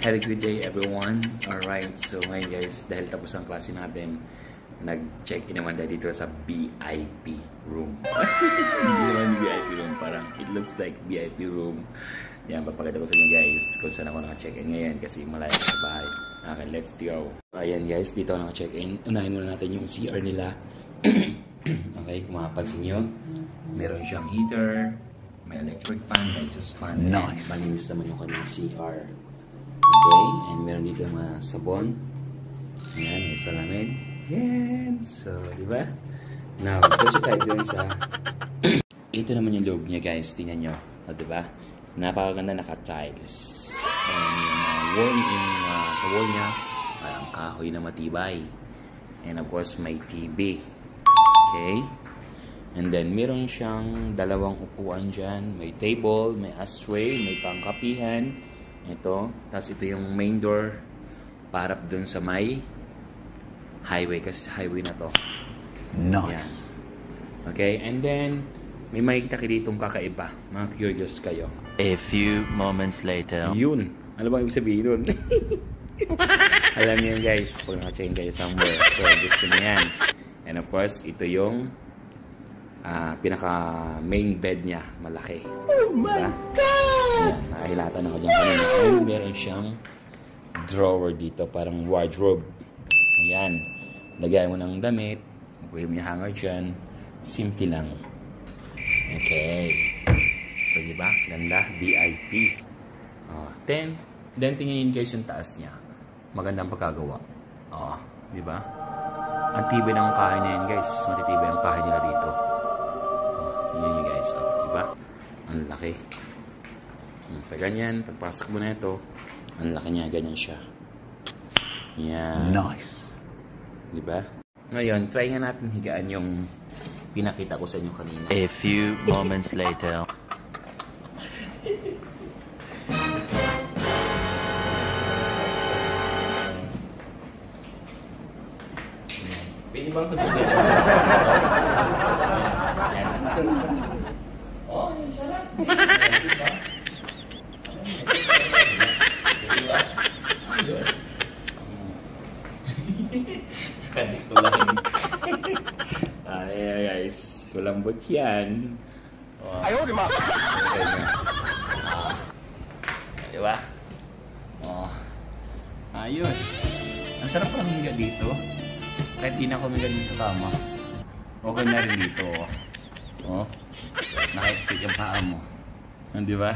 Have a good day everyone. Alright, so ngayon guys, dahil tapos ang klase natin, nag-check-in naman tayo dito sa VIP room. Hindi naman VIP room, parang it looks like VIP room. Yan, papakita ko sa inyo guys kung saan ako naka-check-in ngayon kasi malayo sa bahay. Okay, let's go. Ayan guys, dito ako naka-check-in. Unahin muna natin yung CR nila. Okay, kung makapansin nyo, meron siyang heater, may electric fan, may exhaust fan. Nice. Malinis naman yung kanyang CR. Okay, and meron dito mga sabon. Ayan, may salamin. Yan. So, di ba? Now, kasi tayo dun sa... Ito naman yung loob niya guys. Tingnan nyo. O, di ba? Napakaganda naka-tiles. And yung sa wall niya, parang kahoy na matibay. And of course, may TV. Okay? And then, meron siyang dalawang upuan dyan. May table, may ashtray, may pangkapihan. Ito. Tapos ito yung main door. Paharap dun sa may highway. Kasi sa highway na to. Nice. Yan. Okay? And then, may makikita kayo ditong kakaiba. Mga curious kayo. A few moments later. Yun. Ano bang ibig sabihin nun? Alam niyo yun guys. Pag naka-chain kayo somewhere. So, gusto niyo yan. And of course, ito yung pinaka main bed niya. Malaki. Oh my God! Ayan, nakahilatan ako dyan kanina. And meron siyang drawer dito. Parang wardrobe. Ayan. Lagyan mo ng damit. Pwede mo yung hanger dyan. Simple lang. Okay. So, diba? Ganda. VIP. Then tingnan guys yung taas niya. Magandang pagkagawa. Diba? Ang tibay ng kahay na yan guys. Matitibay ang kahay nila dito. Yun yun guys. Diba? Ang laki. Pag ganyan, pagpasok mo na ito, ang laki niya. Ganyan siya. Yan. Nice. Diba? Ngayon, try nga natin higaan yung pinakita ko sa inyo kanina. A few moments later. Pwede bang sabihin? Oh, yung sarap. Diba? Diba? Ayos. Nakadito lang. Ayan guys. Kulambot yan. Ayaw, di ba? Diba? Ayos. Ang sarap lang higa dito. Kahit di na ako humiga dito sa kama. Okay na rin dito. Naka-stick yung paa mo. Di ba?